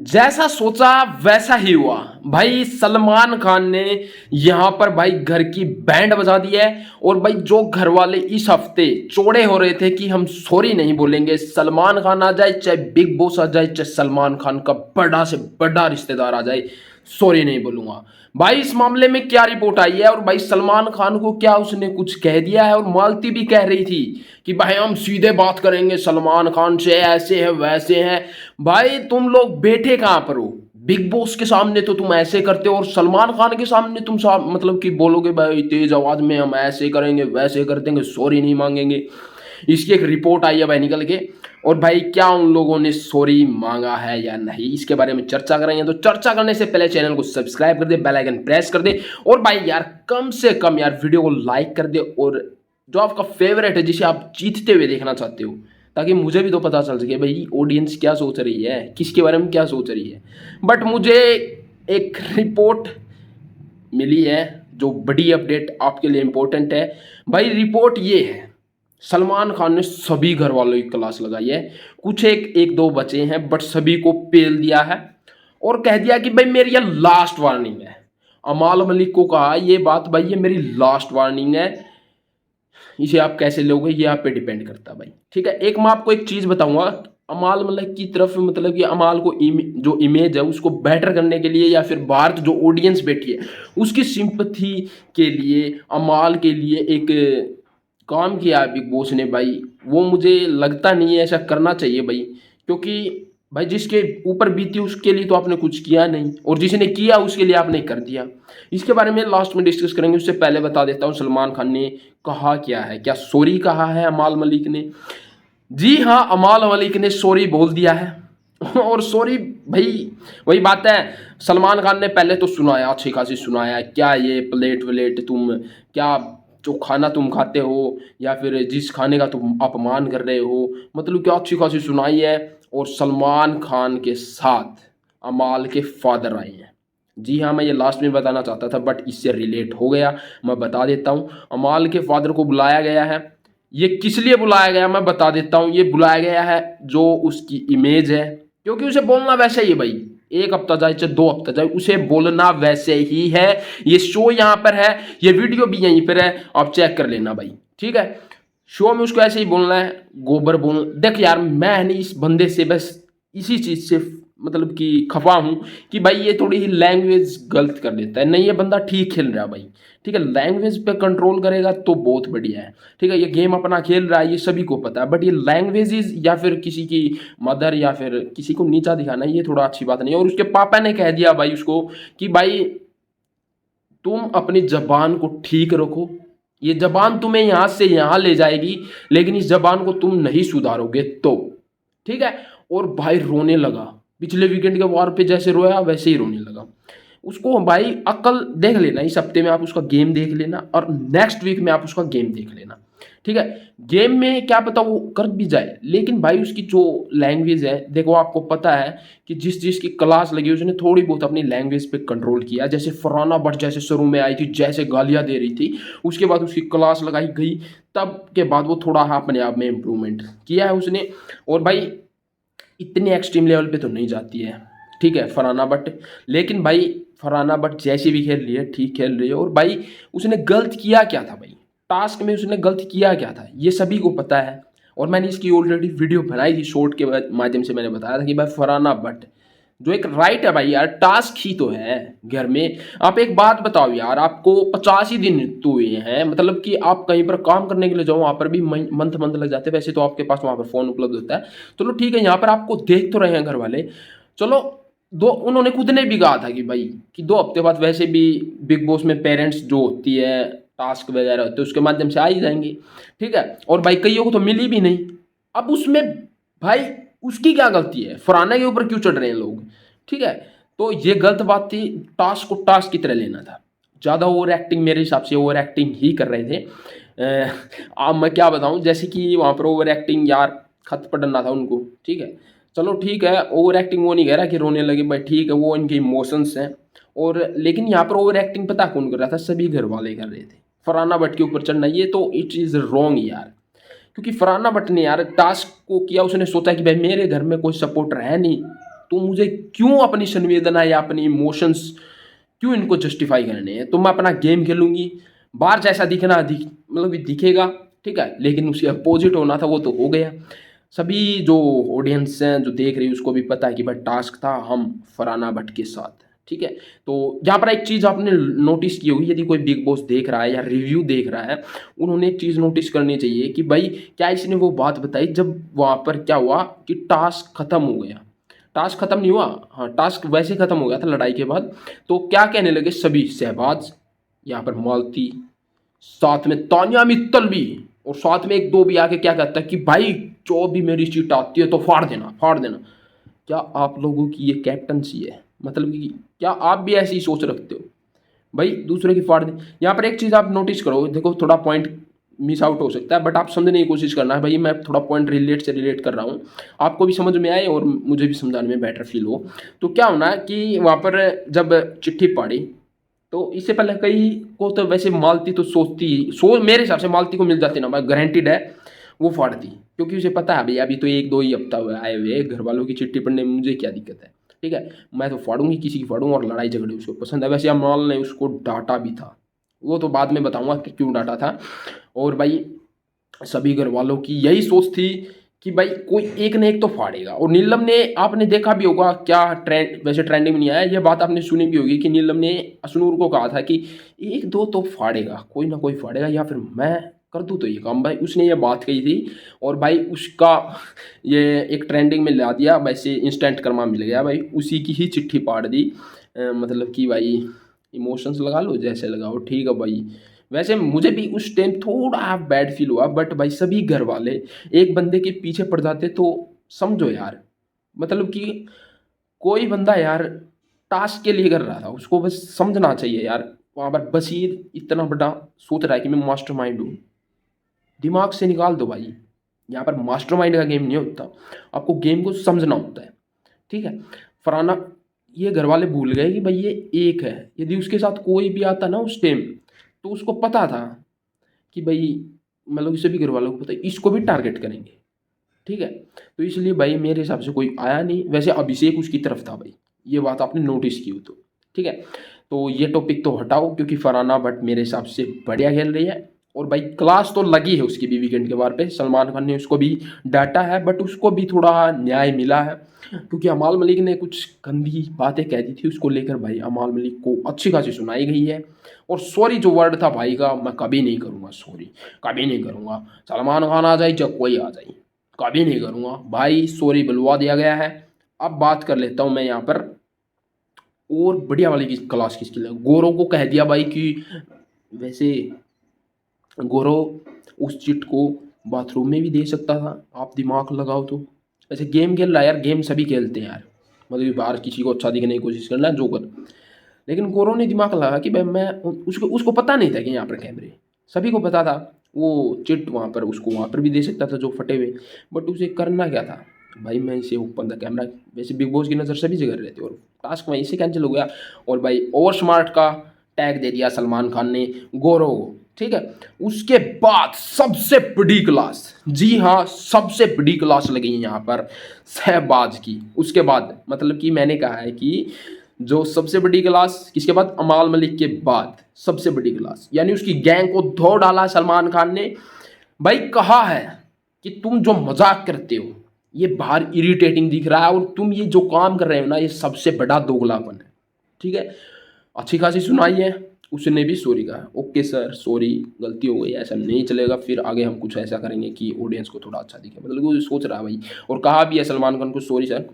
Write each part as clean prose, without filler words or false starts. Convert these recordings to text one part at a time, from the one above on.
जैसा सोचा वैसा ही हुआ भाई। सलमान खान ने यहाँ पर भाई घर की बैंड बजा दी है। और भाई जो घर वाले इस हफ्ते चौड़े हो रहे थे कि हम सॉरी नहीं बोलेंगे, सलमान खान आ जाए चाहे बिग बॉस आ जाए चाहे सलमान खान का बड़ा से बड़ा रिश्तेदार आ जाए, सॉरी नहीं बोलूंगा। भाई इस मामले में क्या रिपोर्ट आई है और भाई सलमान खान को क्या उसने कुछ कह दिया है? और मालती भी कह रही थी कि भाई हम सीधे बात करेंगे सलमान खान से, ऐसे है वैसे हैं। भाई तुम लोग बैठे कहाँ पर हो? बिग बॉस के सामने तो तुम ऐसे करते हो और सलमान खान के सामने तुम मतलब कि बोलोगे भाई तेज आवाज में हम ऐसे करेंगे वैसे कर देंगे, सॉरी नहीं मांगेंगे। इसकी एक रिपोर्ट आई है भाई निकल के। और भाई क्या उन लोगों ने सॉरी मांगा है या नहीं, इसके बारे में चर्चा करेंगे। तो चर्चा करने से पहले चैनल को सब्सक्राइब कर दे, बेल आइकन प्रेस कर दे और भाई यार कम से कम यार वीडियो को लाइक कर दे। और जो आपका फेवरेट है जिसे आप जीतते हुए देखना चाहते हो, ताकि मुझे भी तो पता चल सके भाई ऑडियंस क्या सोच रही है, किसके बारे में क्या सोच रही है। बट मुझे एक रिपोर्ट मिली है जो बड़ी अपडेट आपके लिए इंपॉर्टेंट है। भाई रिपोर्ट ये है, सलमान खान ने सभी घर वालों की क्लास लगाई है। कुछ एक दो बचे हैं बट सभी को पेल दिया है और कह दिया कि भाई मेरी ये लास्ट वार्निंग है। अमाल मलिक को कहा ये बात, भाई ये मेरी लास्ट वार्निंग है, इसे आप कैसे लोगे ये आप पे डिपेंड करता है भाई। ठीक है, एक मैं आपको एक चीज बताऊंगा, अमाल मलिक की तरफ मतलब कि अमाल को जो इमेज है उसको बेटर करने के लिए या फिर बाहर जो ऑडियंस बैठी है उसकी सिंपथी के लिए अमाल के लिए एक काम किया है बिग बॉस ने भाई। वो मुझे लगता नहीं है ऐसा करना चाहिए भाई, क्योंकि भाई जिसके ऊपर बीती उसके लिए तो आपने कुछ किया नहीं और जिसने किया उसके लिए आपने कर दिया। इसके बारे में लास्ट में डिस्कस करेंगे, उससे पहले बता देता हूँ सलमान खान ने कहा क्या है, क्या सॉरी कहा है अमाल मलिक ने? जी हाँ, अमाल मलिक ने सॉरी बोल दिया है। और सॉरी भाई वही बात है, सलमान खान ने पहले तो सुनाया, अच्छी खासी सुनाया, क्या ये प्लेट व्लेट तुम क्या जो खाना तुम खाते हो या फिर जिस खाने का तुम अपमान कर रहे हो, मतलब क्या अच्छी खासी सुनाई है। और सलमान खान के साथ अमाल के फादर आए हैं। जी हाँ, मैं ये लास्ट में बताना चाहता था बट इससे रिलेट हो गया, मैं बता देता हूँ। अमाल के फादर को बुलाया गया है। ये किस लिए बुलाया गया मैं बता देता हूँ। ये बुलाया गया है जो उसकी इमेज है, क्योंकि उसे बोलना वैसे ही है भाई, एक हफ्ता जाए चाहे 2 हफ्ता जाए उसे बोलना वैसे ही है। ये शो यहाँ पर है, ये वीडियो भी यहीं पर है, आप चेक कर लेना भाई। ठीक है, शो में उसको ऐसे ही बोलना है, गोबर बोल। देख यार मैं नहीं इस बंदे से बस इसी चीज से मतलब कि खफा हूं कि भाई ये थोड़ी ही लैंग्वेज गलत कर देता है। नहीं ये बंदा ठीक खेल रहा है भाई, ठीक है, लैंग्वेज पे कंट्रोल करेगा तो बहुत बढ़िया है। ठीक है, ये गेम अपना खेल रहा है ये सभी को पता है, बट ये लैंग्वेजेस या फिर किसी की मदर या फिर किसी को नीचा दिखाना ये थोड़ा अच्छी बात नहीं है। और उसके पापा ने कह दिया भाई उसको कि भाई तुम अपनी जबान को ठीक रखो, ये जबान तुम्हें यहां से यहां ले जाएगी, लेकिन इस जबान को तुम नहीं सुधारोगे तो। ठीक है, और भाई रोने लगा, पिछले वीकेंड के वार पे जैसे रोया वैसे ही रोने लगा। उसको भाई अकल देख लेना, इस हफ्ते में आप उसका गेम देख लेना और नेक्स्ट वीक में आप उसका गेम देख लेना। ठीक है, गेम में क्या पता वो कर भी जाए, लेकिन भाई उसकी जो लैंग्वेज है देखो, आपको पता है कि जिस जिसकी क्लास लगी उसने थोड़ी बहुत अपनी लैंग्वेज पे कंट्रोल किया। जैसे फरहाना भट्ट जैसे शुरू में आई थी, जैसे गालियां दे रही थी, उसके बाद उसकी क्लास लगाई गई, तब के बाद वो थोड़ा अपने आप में इम्प्रूवमेंट किया है उसने। और भाई इतने एक्सट्रीम लेवल पे तो नहीं जाती है, ठीक है, फरहाना भट्ट, लेकिन भाई फरहाना भट्ट जैसी भी खेल रही है ठीक खेल रही है। और भाई उसने गलत किया क्या था भाई, टास्क में उसने गलत किया क्या था ये सभी को पता है। और मैंने इसकी ऑलरेडी वीडियो बनाई थी, शॉर्ट के माध्यम से मैंने बताया था कि भाई फरहाना भट्ट जो एक राइट है भाई यार, टास्क ही तो है घर में। आप एक बात बताओ यार, आपको 50 ही दिन तो हुए हैं, मतलब कि आप कहीं पर काम करने के लिए जाओ वहां पर भी मंथ मंथ लग जाते हैं। वैसे तो आपके पास वहां पर फोन उपलब्ध होता है, चलो ठीक है, यहाँ पर आपको देख तो रहे हैं घर वाले, चलो दो, उन्होंने खुद ने भी कहा था कि भाई कि 2 हफ्ते बाद वैसे भी बिग बॉस में पेरेंट्स जो होती है टास्क वगैरह होते हैं उसके माध्यम से आ ही जाएंगे। ठीक है, और भाई कईयों को तो मिली भी नहीं। अब उसमें भाई उसकी क्या गलती है, फरहाना के ऊपर क्यों चढ़ रहे हैं लोग? ठीक है, तो ये गलत बात थी, टास्क को टास्क की तरह लेना था। ज़्यादा ओवर एक्टिंग मेरे हिसाब से ओवर एक्टिंग ही कर रहे थे। अब मैं क्या बताऊं, जैसे कि वहाँ पर ओवर एक्टिंग यार खत पढ़ना था उनको। ठीक है, चलो ठीक है, ओवर एक्टिंग वो नहीं कह रहा कि रोने लगे भाई, ठीक है वो इनके इमोशंस हैं। और लेकिन यहाँ पर ओवर एक्टिंग पता कौन कर रहा था? सभी घर वाले कर रहे थे। फरहाना भट्ट के ऊपर चढ़ना ये तो इट इज़ रॉन्ग यार, क्योंकि फरहाना भट्ट ने यार टास्क को किया, उसने सोचा कि भाई मेरे घर में कोई सपोर्टर है नहीं, तो मुझे क्यों अपनी संवेदना या अपनी इमोशंस क्यों इनको जस्टिफाई करने हैं। तो मैं अपना गेम खेलूंगी, बाहर जैसा दिखना मतलब कि दिखेगा, ठीक है, लेकिन उसके अपोजिट होना था वो तो हो गया। सभी जो ऑडियंस हैं जो देख रही है उसको भी पता है कि भाई टास्क था हम फरहाना भट्ट के साथ, ठीक है। तो यहाँ पर एक चीज़ आपने नोटिस की होगी, यदि कोई बिग बॉस देख रहा है या रिव्यू देख रहा है, उन्होंने एक चीज़ नोटिस करनी चाहिए कि भाई क्या इसने वो बात बताई जब वहाँ पर क्या हुआ कि टास्क खत्म हो गया। टास्क खत्म नहीं हुआ, हाँ टास्क वैसे खत्म हो गया था लड़ाई के बाद। तो क्या कहने लगे सभी, शहबाज, यहाँ पर मालती, साथ में तानिया मित्तल भी, और साथ में एक दो भी आके क्या कहता है कि भाई जो भी मेरी सीट आती है तो फाड़ देना फाड़ देना। क्या आप लोगों की ये कैप्टनसी है? मतलब कि क्या आप भी ऐसी सोच रखते हो भाई दूसरे की फाड़ दें? यहाँ पर एक चीज़ आप नोटिस करो, देखो थोड़ा पॉइंट मिस आउट हो सकता है बट आप समझने की कोशिश करना है भाई, मैं थोड़ा पॉइंट रिलेट से रिलेट कर रहा हूँ, आपको भी समझ में आए और मुझे भी समझाने में बेटर फील हो। तो क्या होना है कि वहाँ पर जब चिट्ठी पड़ी तो इससे पहले कई को तो वैसे मालती तो मेरे हिसाब से मालती को मिल जाती ना भाई, गारंटीड है वो फाड़ती, क्योंकि उसे पता है भाई अभी तो एक दो ही हफ्ता हुआ आए हुए, घर वालों की चिट्ठी पढ़ने में मुझे क्या दिक्कत है, ठीक है, मैं तो फाड़ूंगी किसी की फाड़ूंगा, और लड़ाई झगड़े उसको पसंद है। वैसे अमाल ने उसको डांटा भी था, वो तो बाद में बताऊंगा कि क्यों डांटा था। और भाई सभी घर वालों की यही सोच थी कि भाई कोई एक ने एक तो फाड़ेगा। और नीलम ने, आपने देखा भी होगा क्या ट्रेंड, वैसे ट्रेंडिंग में नहीं आया, ये बात आपने सुनी भी होगी कि नीलम ने अशनूर को कहा था कि एक दो तो फाड़ेगा, कोई ना कोई फाड़ेगा, या फिर मैं कर दूँ तो ये काम। भाई उसने ये बात कही थी और भाई उसका ये एक ट्रेंडिंग में ला दिया, वैसे इंस्टेंट कर्मा मिल गया भाई, उसी की ही चिट्ठी पाड़ दी। मतलब कि भाई इमोशंस लगा लो जैसे लगाओ, ठीक है भाई। वैसे मुझे भी उस टाइम थोड़ा बैड फील हुआ बट भाई सभी घर वाले एक बंदे के पीछे पड़ जाते तो समझो यार, मतलब कि कोई बंदा यार टास्क के लिए कर रहा था, उसको बस समझना चाहिए यार। वहाँ पर बशीर इतना बड़ा सोच रहा है कि मैं मास्टरमाइंड हूँ, दिमाग से निकाल दो भाई, यहाँ पर मास्टरमाइंड का गेम नहीं होता, आपको गेम को समझना होता है, ठीक है। फरहाना, ये घर वाले भूल गए कि भाई ये एक है, यदि उसके साथ कोई भी आता ना उस टाइम तो उसको पता था कि भाई, मतलब सभी घर वालों को पता है इसको भी टारगेट करेंगे, ठीक है। तो इसलिए भाई मेरे हिसाब से कोई आया नहीं, वैसे अभिषेक उसकी तरफ था भाई, ये बात आपने नोटिस की हो तो, ठीक है। तो ये टॉपिक तो हटाओ क्योंकि फरहाना बट मेरे हिसाब से बढ़िया खेल रही है। और भाई क्लास तो लगी है उसकी भी वीकेंड के बार पे, सलमान खान ने उसको भी डांटा है बट उसको भी थोड़ा न्याय मिला है, क्योंकि अमाल मलिक ने कुछ गंदी बातें कह दी थी उसको लेकर, भाई अमाल मलिक को अच्छी खासी सुनाई गई है। और सॉरी जो वर्ड था भाई का, मैं कभी नहीं करूँगा सॉरी, कभी नहीं करूँगा, सलमान खान आ जाए चाहे कोई आ जाए, कभी नहीं करूँगा भाई, सॉरी बुलवा दिया गया है। अब बात कर लेता हूँ मैं यहाँ पर और बढ़िया वाली की क्लास किसकी लगी, गौरव को कह दिया भाई कि वैसे गौरव उस चिट को बाथरूम में भी दे सकता था, आप दिमाग लगाओ तो। वैसे गेम खेल रहा है यार, गेम सभी खेलते हैं यार, मतलब बाहर किसी को अच्छा दिखने की कोशिश करना है जोकर, लेकिन गौरव ने दिमाग लगा कि भाई मैं उसको उसको पता नहीं था कि यहाँ पर कैमरे, सभी को पता था वो चिट वहाँ पर उसको वहाँ पर भी दे सकता था जो फटे हुए, बट उसे करना क्या था भाई, मैं इसे ओपन द कैमरा, वैसे बिग बॉस की नज़र सभी जगह रहती है और टास्क वहीं से कैंसिल हो गया। और भाई ओवर स्मार्ट का टैग दे दिया सलमान खान ने गौरव को, ठीक है। उसके बाद सबसे बड़ी क्लास, जी हाँ सबसे बड़ी क्लास लगी यहाँ पर शहबाज की, उसके बाद मतलब कि मैंने कहा है कि जो सबसे बड़ी क्लास किसके बाद, अमाल मलिक के बाद सबसे बड़ी क्लास, यानी उसकी गैंग को धो डाला सलमान खान ने। भाई कहा है कि तुम जो मजाक करते हो ये बाहर इरिटेटिंग दिख रहा है और तुम ये जो काम कर रहे हो ना ये सबसे बड़ा दोगलापन है, ठीक है। अच्छी खासी सुनाई है, उसने भी सॉरी कहा, ओके सर सॉरी गलती हो गई, ऐसा नहीं चलेगा, फिर आगे हम कुछ ऐसा करेंगे कि ऑडियंस को थोड़ा अच्छा दिखे, मतलब वो सोच रहा है भाई। और कहा भी है सलमान खान को सॉरी सर,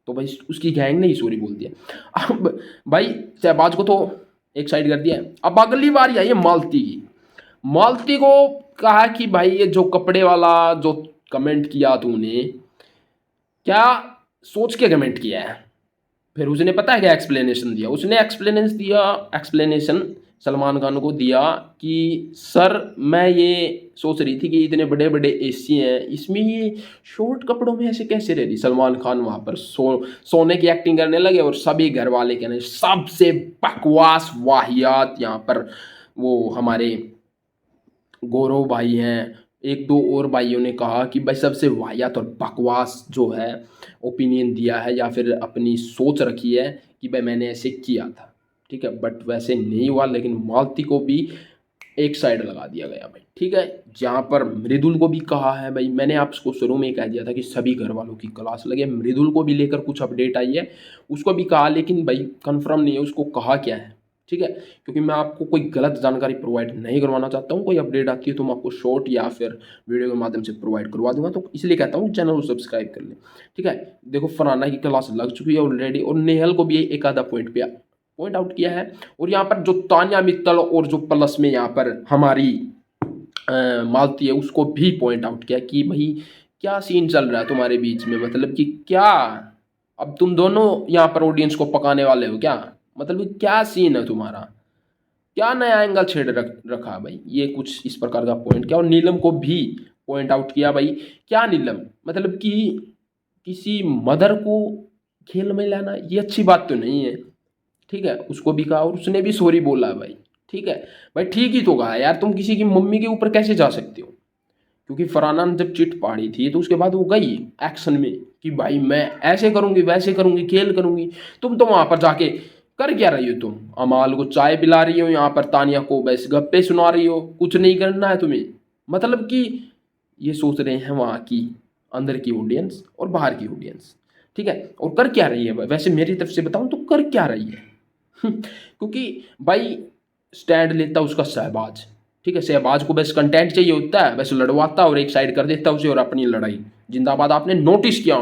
तो भाई उसकी गैंग ने ही सॉरी बोल दिया। अब भाई शहबाज को तो एक साइड कर दिया, अब अगली बार आई है मालती की। मालती को कहा कि भाई ये जो कपड़े वाला जो कमेंट किया तूने, क्या सोच के कमेंट किया है? फिर उसने पता है क्या एक्सप्लेनेशन दिया, उसने एक्सप्लेनेशन सलमान खान को दिया कि सर मैं ये सोच रही थी कि इतने बड़े बड़े एसी हैं इसमें ये शॉर्ट कपड़ों में ऐसे कैसे रह रही। सलमान खान वहाँ पर सोने की एक्टिंग करने लगे और सभी घर वाले कहने सबसे बकवास वाहियात यहाँ पर वो हमारे गौरव भाई हैं, एक दो और भाइयों ने कहा कि भाई सबसे वाहियात और बकवास जो है ओपिनियन दिया है या फिर अपनी सोच रखी है कि भाई मैंने ऐसे किया था, ठीक है। बट वैसे नहीं हुआ, लेकिन मालती को भी एक साइड लगा दिया गया भाई, ठीक है। जहाँ पर मृदुल को भी कहा है भाई, मैंने आपको शुरू में ही कह दिया था कि सभी घर वालों की क्लास लगे। मृदुल को भी लेकर कुछ अपडेट आई है, उसको भी कहा, लेकिन भाई कंफर्म नहीं है उसको कहा क्या है, ठीक है। क्योंकि मैं आपको कोई गलत जानकारी प्रोवाइड नहीं करवाना चाहता हूँ। कोई अपडेट आती है तो मैं आपको शॉर्ट या फिर वीडियो के माध्यम से प्रोवाइड करवा दूंगा, तो इसलिए कहता हूँ चैनल को सब्सक्राइब कर ले, ठीक है। देखो फरहाना की क्लास लग चुकी है ऑलरेडी, और नेहल को भी एक आधा पॉइंट आउट किया है। और यहाँ पर जो तानिया मित्तल और जो प्लस में यहाँ पर हमारी मालती है, उसको भी पॉइंट आउट किया कि भाई क्या सीन चल रहा है तुम्हारे बीच में, मतलब कि क्या अब तुम दोनों यहाँ पर ऑडियंस को पकाने वाले हो क्या, मतलब कि क्या सीन है तुम्हारा, क्या नया एंगल छेड़ रखा भाई, ये कुछ इस प्रकार का पॉइंट किया। और नीलम को भी पॉइंट आउट किया भाई, क्या नीलम, मतलब कि किसी मदर को खेल में लाना ये अच्छी बात तो नहीं है, ठीक है। उसको भी कहा और उसने भी सॉरी बोला भाई, ठीक है। भाई ठीक ही तो कहा यार, तुम किसी की मम्मी के ऊपर कैसे जा सकते हो। क्योंकि फरहाना ने जब चिट पाड़ी थी तो उसके बाद वो गई एक्शन में कि भाई मैं ऐसे करूंगी वैसे करूंगी खेल करूंगी। तुम तो वहां पर जाके कर क्या रही हो, तुम अमाल को चाय पिला रही हो, यहाँ पर तानिया को बस गप्पे सुना रही हो, कुछ नहीं करना है तुम्हें, मतलब कि ये सोच रहे हैं वहाँ की अंदर की ऑडियंस और बाहर की ऑडियंस, ठीक है। और कर क्या रही है वैसे, मेरी तरफ से बताऊं तो कर क्या रही है क्योंकि भाई स्टैंड लेता उसका शहबाज, ठीक है। शहबाज को बस कंटेंट चाहिए होता है, बस लड़वाता और एक साइड कर देता उसे और अपनी लड़ाई जिंदाबाद। आपने नोटिस किया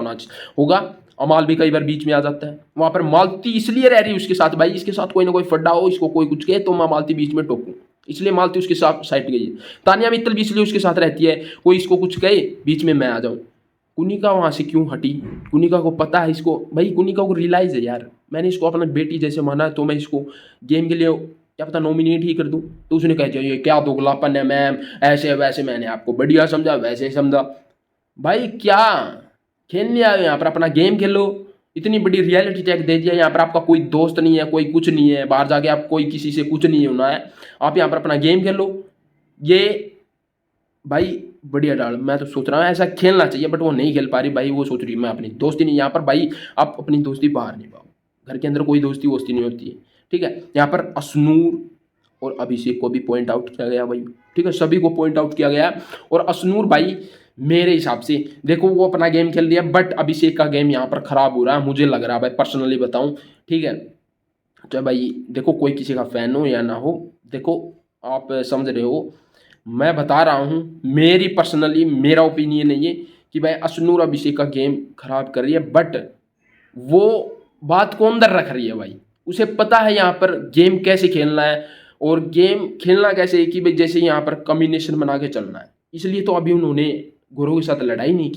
होगा अमाल भी कई बार बीच में आ जाता है, वहां पर मालती इसलिए रह रही है उसके साथ, भाई इसके साथ कोई ना कोई फड्डा हो, इसको कोई कुछ कहे तो मैं मालती बीच में टोकूं, इसलिए मालती उसके साथ साइड गई है। तानिया मित्तल भी इसलिए उसके साथ रहती है, कोई इसको कुछ कहे बीच में मैं आ जाऊं। कुनिका वहां से क्यों हटी, कुनिका को पता है इसको, भाई कुनिका को रियलाइज है यार मैंने इसको अपना बेटी जैसे माना है, तो मैं इसको गेम के लिए क्या पता नॉमिनेट ही कर दूं। तो उसने कह दिया ये क्या दोगलापन है मैम, ऐसे वैसे मैंने आपको बढ़िया समझा वैसे समझा। भाई क्या खेलने आए यहाँ पर, अपना गेम खेलो। इतनी बड़ी रियलिटी चेक दे दिया, यहाँ पर आपका कोई दोस्त नहीं है, कोई कुछ नहीं है, बाहर जाके आप कोई किसी से कुछ नहीं होना है, आप यहाँ पर अपना गेम खेलो। ये भाई बढ़िया डाल, मैं तो सोच रहा हूँ ऐसा खेलना चाहिए, बट वो नहीं खेल पा रही भाई, वो सोच रही है मैं अपनी दोस्ती नहीं, यहाँ पर भाई आप अपनी दोस्ती बाहर नहीं पाओ, घर के अंदर कोई दोस्ती वोस्ती नहीं होती है, ठीक है। यहाँ पर अशनूर और अभिषेक को भी पॉइंट आउट किया गया भाई, ठीक है, सभी को पॉइंट आउट किया गया। और अशनूर भाई मेरे हिसाब से देखो वो अपना गेम खेल दिया, बट अभिषेक का गेम यहाँ पर खराब हो रहा है, मुझे लग रहा है भाई पर्सनली बताऊँ, ठीक है। तो भाई देखो कोई किसी का फैन हो या ना हो, देखो आप समझ रहे हो, मैं बता रहा हूँ मेरी पर्सनली मेरा ओपिनियन है ये कि भाई अशनूर अभिषेक का गेम खराब कर रही है, बट वो बात को अंदर रख रही है भाई, उसे पता है यहाँ पर गेम कैसे खेलना है, और गेम खेलना कैसे है कि भाई जैसे यहाँ पर कॉम्बिनेशन बना के चलना है, इसलिए तो अभी उन्होंने गुरु के साथ लड़ाई नहीं की।